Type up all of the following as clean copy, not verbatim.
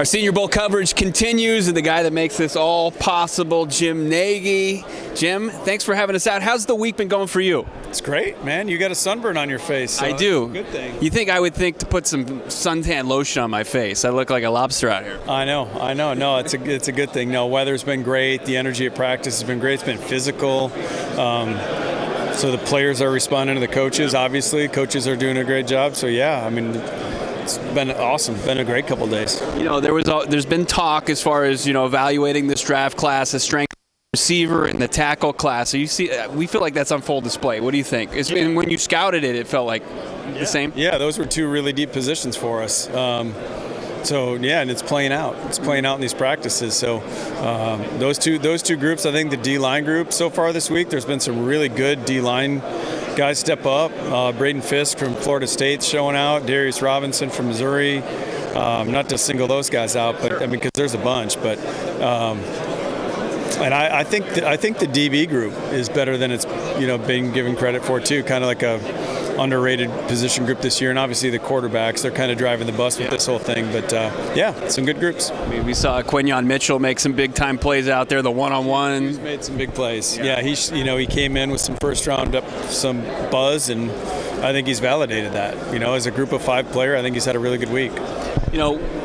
Our Senior Bowl coverage continues, and the guy that makes this all possible, Jim Nagy. Jim, thanks for having us out. How's the week been going for you? It's great, man. You got a sunburn on your face. So I do. Good thing. You think I would think to put some suntan lotion on my face? I look like a lobster out here. I know. No, it's a good thing. No, weather's been great. The energy at practice has been great. It's been physical. So the players are responding to the coaches. Obviously, coaches are doing a great job. So yeah, I mean, it's been awesome. Been a great couple of days. You know, there's been talk as far as, you know, evaluating this draft class as strength receiver and the tackle class. So you see, we feel like that's on full display. What do you think? And when you scouted it, it felt like the same. Yeah, those were two really deep positions for us. So yeah, and it's playing out. It's playing out in these practices. So those two groups, I think the D-line group so far this week, there's been some really good D-line guys step up. Braden Fisk from Florida State's showing out. Darius Robinson from Missouri. Not to single those guys out, but I mean, because there's a bunch. But and I think the DB group is better than it's being given credit for too. Kind of like a underrated position group this year, and obviously the quarterbacks, they're kind of driving the bus with this whole thing. But yeah, some good groups. I mean, we saw Quinyon Mitchell make some big time plays out there, the one-on-one. He's made some big plays. Yeah, he came in with some first round some buzz, and I think he's validated that. As a group of 5 player, I think he's had a really good week.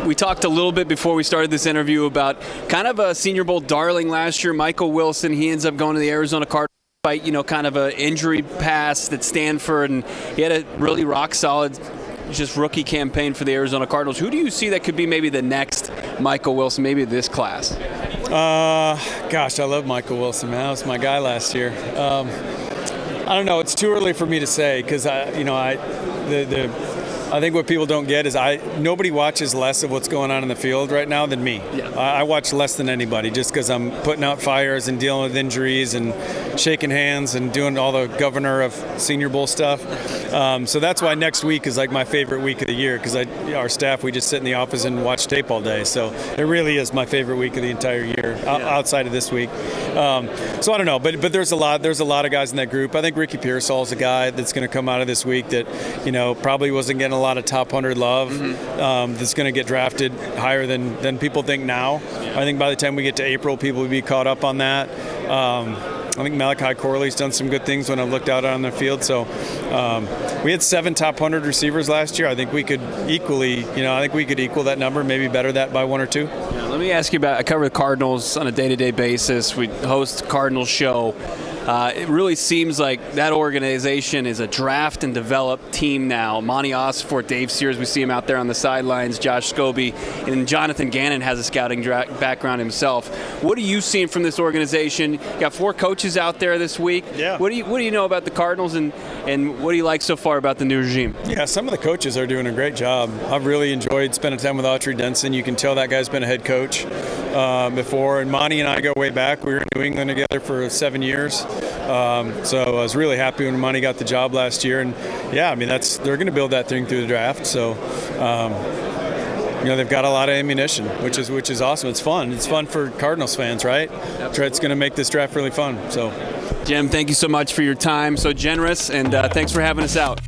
We talked a little bit before we started this interview about kind of a Senior Bowl darling last year, Michael Wilson. He ends up going to the Arizona Cardinals. Kind of an injury past at Stanford, and he had a really rock-solid just rookie campaign for the Arizona Cardinals. Who do you see that could be maybe the next Michael Wilson, maybe this class? Gosh, I love Michael Wilson, man. That was my guy last year. I don't know. It's too early for me to say because I think what people don't get is nobody watches less of what's going on in the field right now than me. Yeah. I watch less than anybody just because I'm putting out fires and dealing with injuries and shaking hands and doing all the governor of Senior Bowl stuff. So that's why next week is like my favorite week of the year because our staff, we just sit in the office and watch tape all day. So it really is my favorite week of the entire year outside of this week. So I don't know, but there's a lot of guys in that group. I think Ricky Pearsall is a guy that's going to come out of this week that probably wasn't getting a lot of top 100 love. That's going to get drafted higher than people think now. I think by the time we get to April, people will be caught up on that. I think Malachi Corley's done some good things when I've looked out on the field. So we had 7 top 100 receivers last year. I think we could equal that number, maybe better that by 1 or 2. Yeah, let me ask you about, I cover the Cardinals on a day-to-day basis. We host Cardinals Show. It really seems like that organization is a draft and develop team now. Monti Ossenfort, Dave Sears, we see him out there on the sidelines, Josh Scobie, and Jonathan Gannon has a scouting background himself. What are you seeing from this organization? You got 4 coaches out there this week. Yeah. What do you know about the Cardinals, and what do you like so far about the new regime? Yeah, some of the coaches are doing a great job. I've really enjoyed spending time with Autry Denson. You can tell that guy's been a head coach before, and Monty and I go way back. We were in New England together for 7 years. So I was really happy when Monty got the job last year, and yeah, I mean they're going to build that thing through the draft. So they've got a lot of ammunition, which is awesome. It's fun. It's fun for Cardinals fans, right? It's going to make this draft really fun. So, Jim, thank you so much for your time. So generous, and thanks for having us out.